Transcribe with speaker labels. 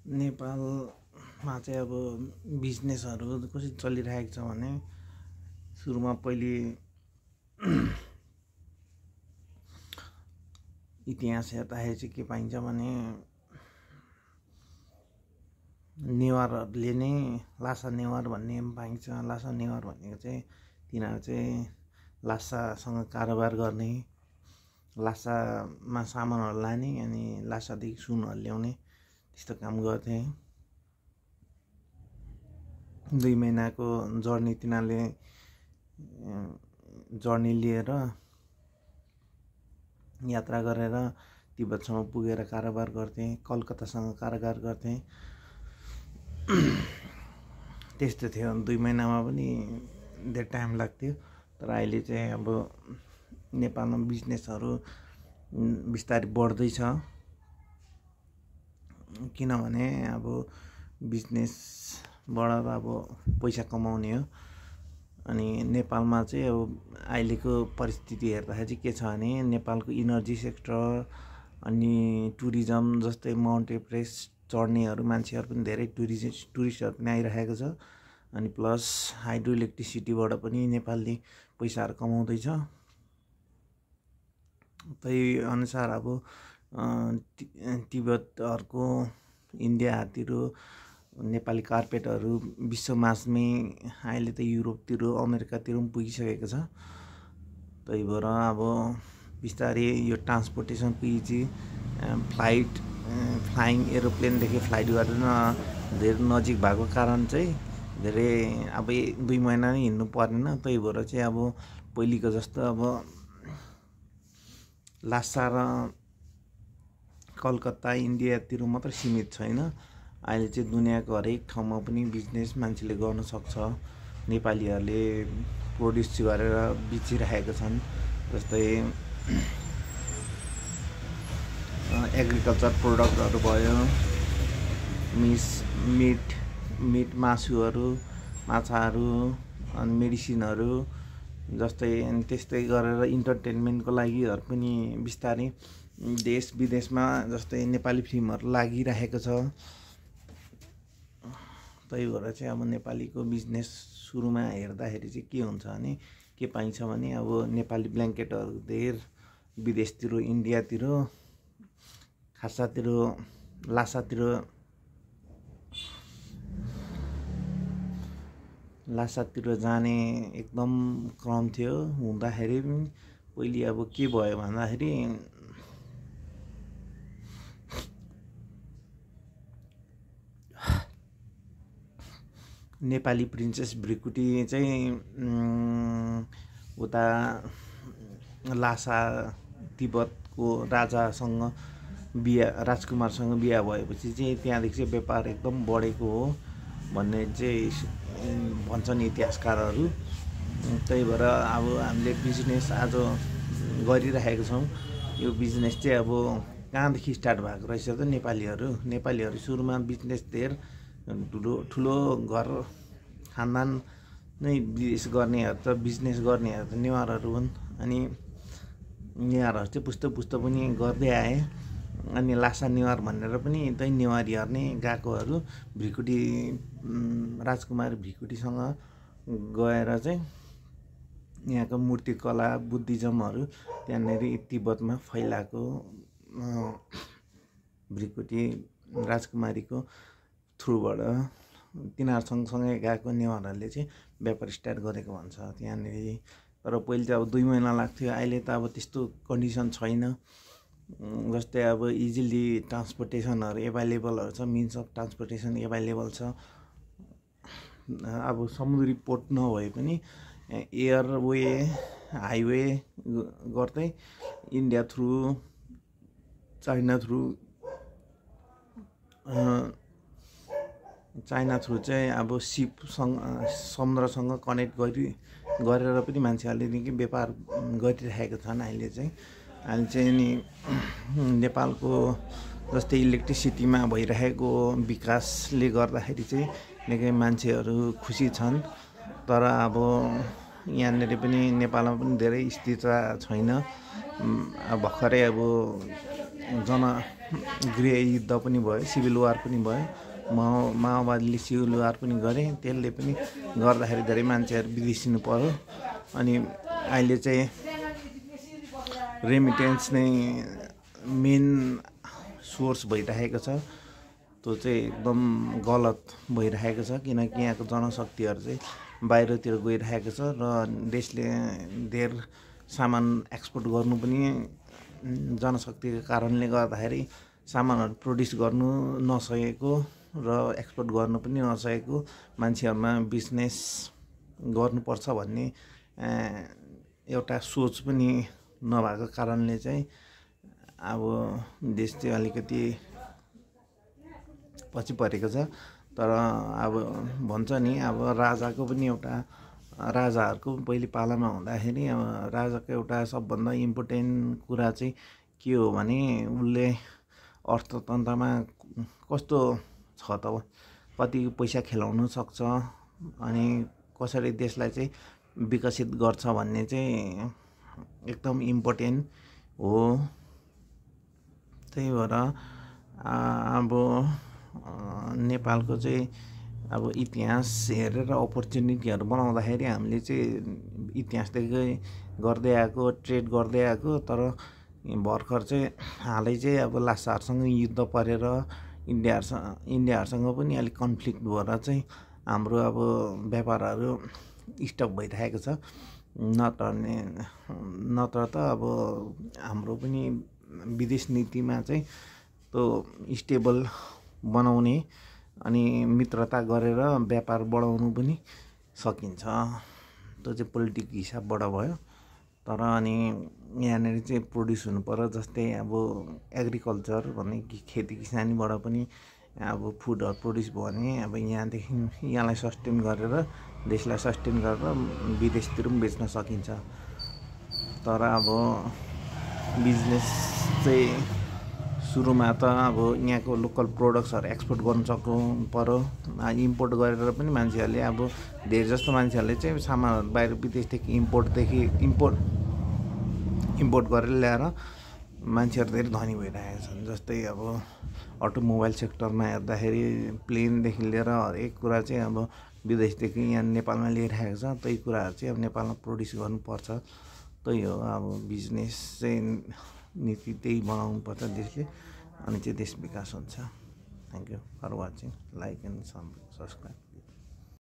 Speaker 1: नेपालमा चाहिँ अब बिजनेसहरू कसरी चलिरहेको छ भने सुरुमा पहिले इतिहास हेर्दाखेरि चाहिँ के पाइन्छ भने नेवारहरूले नै लासा नेवार भन्ने पाइन्छ। लासा नेवार भनेको चाहिँ तिनीहरू चाहिँ लासासँग कारोबार गर्ने, लासामा सामानहरू लाने अनि लासादेखि सुनहरू ल्याउने त्यस्तो काम गर्थे। 2 महिनाको जर्नी तिनीहरूले जर्नी लिएर यात्रा गरेर तिब्बतसम्म पुगेर कारोबार गर्थे, कलकत्तासँग कारोबार गर्थे। त्यस्तो थियो। 2 महिनामा पनि धेरै टाइम लाग्थ्यो। तर अहिले चाहिँ अब नेपालमा बिजनेसहरू बिस्तारै बढ्दैछ। किनभने अब बिजनेसबाट अब पैसा कमाउने हो। अनि नेपालमा चाहिँ अब अहिलेको परिस्थिति हेर्दाखेरि चाहिँ के छ भने नेपालको इनर्जी सेक्टर अनि टुरिज्म जस्तै माउन्ट एभरेस्ट चढ्नेहरू मान्छेहरू पनि धेरै टुरिस्टहरू पनि आइरहेको छ। अनि प्लस हाइड्रो इलेक्ट्रिसिटीबाट पनि नेपालले पैसाहरू कमाउँदैछ। त्यही अनुसार अब तिब्बतहरूको इन्डियातिर नेपाली कार्पेटहरू विश्वमाझमै अहिले त युरोपतिर अमेरिकातिर पनि पुगिसकेको छ। त्यही भएर अब बिस्तारै यो ट्रान्सपोर्टेसनको इजी फ्लाइङ एरोप्लेनदेखि फ्लाइट गरेर धेरै नजिक भएको कारण चाहिँ धेरै अब 2 महिना नै हिँड्नु परेन। त्यही भएर चाहिँ अब पहिलेको जस्तो अब लासा र कलकत्ता इन्डियातिर मात्र सीमित छैन। अहिले चाहिँ दुनियाँको हरेक ठाउँमा पनि बिजनेस मान्छेले गर्न सक्छ। नेपालीहरूले प्रोड्युस गरेर बेचिरहेका छन्। जस्तै एग्रिकल्चर प्रोडक्टहरू भयो, मिट मासुहरू, माछाहरू अनि मेडिसिनहरू जस्तै। अनि त्यस्तै गरेर इन्टरटेनमेन्टको लागिहरू पनि बिस्तारै देश विदेशमा जस्तै नेपाली फिल्महरू लागिरहेको छ। त्यही भएर चाहिँ अब नेपालीको बिजनेस सुरुमा हेर्दाखेरि चाहिँ के हुन्छ भने के पाइन्छ भने अब नेपाली ब्ल्याङ्केटहरू धेरै विदेशतिर इन्डियातिर खासातिर लासातिर जाने एकदम क्रम थियो। हुँदाखेरि पहिले अब के भयो भन्दाखेरि नेपाली प्रिन्सेस भृकुटी चाहिँ उता लासा तिब्बतको राजासँग राजकुमारसँग बिहा भएपछि चाहिँ त्यहाँदेखि चाहिँ व्यापार एकदम बढेको हो भन्ने चाहिँ भन्छन् इतिहासकारहरू। त्यही भएर अब हामीले बिजनेस आज गरिरहेको छौँ। यो बिजनेस चाहिँ अब कहाँदेखि स्टार्ट भएको रहेछ त नेपालीहरू सुरुमा बिजनेस धेरै ठुलो घर खानदान नै बिजनेस गर्नेहरू त नेवारहरू हुन्। अनि नेवारहरू चाहिँ पुस्तो पनि गर्दै आए। अनि लासा नेवार भनेर पनि त्यही नेवारीहरू नै गएकोहरू भृकुटी राजकुमारी भृकुटीसँग गएर चाहिँ यहाँको मूर्तिकला बुद्धिज्महरू त्यहाँनिर तिब्बतमा फैलाएको भृकुटी राजकुमारीको थ्रुबाट तिनीहरू सँगसँगै गएको नेवारहरूले चाहिँ व्यापार स्टार्ट गरेको भन्छ त्यहाँनिर। तर पहिले चाहिँ अब 2 महिना लाग्थ्यो। अहिले त अब त्यस्तो कन्डिसन छैन। जस्तै अब इजिली ट्रान्सपोर्टेसनहरू एभाइलेबलहरू छ, मिन्स अफ ट्रान्सपोर्टेसन एभाइलेबल छ। अब समुद्री पोर्ट नभए पनि एयरवे हाइवे गर्दै इन्डिया थ्रु चाइना थ्रु चाहिँ अब सिपसँग समुद्रसँग कनेक्ट गरेर पनि मान्छेहरूले निकै व्यापार गरिरहेका छन्। अहिले चाहिँ नि नेपालको जस्तै इलेक्ट्रिसिटीमा भइरहेको विकासले गर्दाखेरि चाहिँ निकै मान्छेहरू खुसी छन्। तर अब यहाँनिर पनि नेपालमा पनि धेरै स्थिरता छैन। भर्खरै अब गृह युद्ध पनि भयो, सिभिल वार पनि भयो, माओवादीले सिभिल वार पनि गरे, त्यसले पनि गर्दाखेरि धेरै मान्छेहरू विदेशिनु पर्यो। अनि अहिले चाहिँ रेमिटेन्स नै मेन सोर्स भइरहेको छ। त्यो चाहिँ एकदम गलत भइरहेको छ, किनकि यहाँको जनशक्तिहरू चाहिँ बाहिरतिर गइरहेको छ र देशले धेर सामान एक्सपोर्ट गर्नु पनि जनशक्तिको कारणले गर्दाखेरि सामानहरू प्रड्युस गर्नु नसकेको र एक्सपोर्ट गर्नु पनि नसकेको, मान्छेहरूमा बिजनेस गर्नुपर्छ भन्ने एउटा सोच पनि नभएको कारणले चाहिँ अब देश चाहिँ अलिकति पछि परेको छ। तर अब भन्छ नि, अब राजाको पनि एउटा, राजाहरूको पहिले पालामा हुँदाखेरि अब राजाको एउटा सबभन्दा इम्पोर्टेन्ट कुरा चाहिँ के हो भने उसले अर्थतन्त्रमा कस्तो छ त, कति पैसा खेलाउन सक्छ अनि कसरी देशलाई चाहिँ विकसित गर्छ भन्ने चाहिँ एकदम इम्पोर्टेन्ट हो। त्यही भएर अब नेपालको चाहिँ अब इतिहास हेरेर अपर्च्युनिटीहरू बनाउँदाखेरि हामीले चाहिँ इतिहासदेखि गर्दै आएको, ट्रेड गर्दै आएको, तर भर्खर चाहिँ हालै चाहिँ अब लासाहरूसँग युद्ध परेर इन्डियाहरूसँग पनि अलिक कन्फ्लिक्ट भएर चाहिँ हाम्रो अब व्यापारहरू स्टप भइरहेको छ। नत्र त अब हाम्रो पनि विदेश नीतिमा चाहिँ त्यो स्टेबल बनाउने अनि मित्रता गरेर व्यापार बढाउनु पनि सकिन्छ। त्यो चाहिँ पोलिटिक हिसाबबाट भयो। तर अनि यहाँनिर चाहिँ प्रड्युस हुनु पर्यो, जस्तै अब एग्रिकल्चर भन्ने खेती किसानीबाट पनि अब फुडहरू प्रड्युस भयो भने अब यहाँलाई सस्टेन गरेर, देशलाई सस्टेन गरेर विदेशतिर पनि बेच्न सकिन्छ। तर अब बिजनेस चाहिँ सुरुमा त अब यहाँको लोकल प्रोडक्ट्सहरू एक्सपोर्ट गर्नु सक्नु पर्यो। इम्पोर्ट गरेर पनि मान्छेहरूले अब धेरै जस्तो मान्छेहरूले चाहिँ सामानहरू बाहिर विदेशदेखि इम्पोर्ट गरेर ल्याएर मान्छेहरू धेरै धनी भइरहेका छन्। जस्तै अब अटोमोबाइल सेक्टरमा हेर्दाखेरि प्लेनदेखि लिएर हरेक कुरा चाहिँ अब विदेशदेखि यहाँ नेपालमा ल्याइरहेको छ। त्यही कुराहरू चाहिँ अब नेपालमा प्रड्युस गर्नुपर्छ। त्यही हो अब बिजनेस चाहिँ नीति त्यही बनाउनु पर्छ देशले, अनि चाहिँ देश विकास हुन्छ। Thank you for watching, like and subscribe.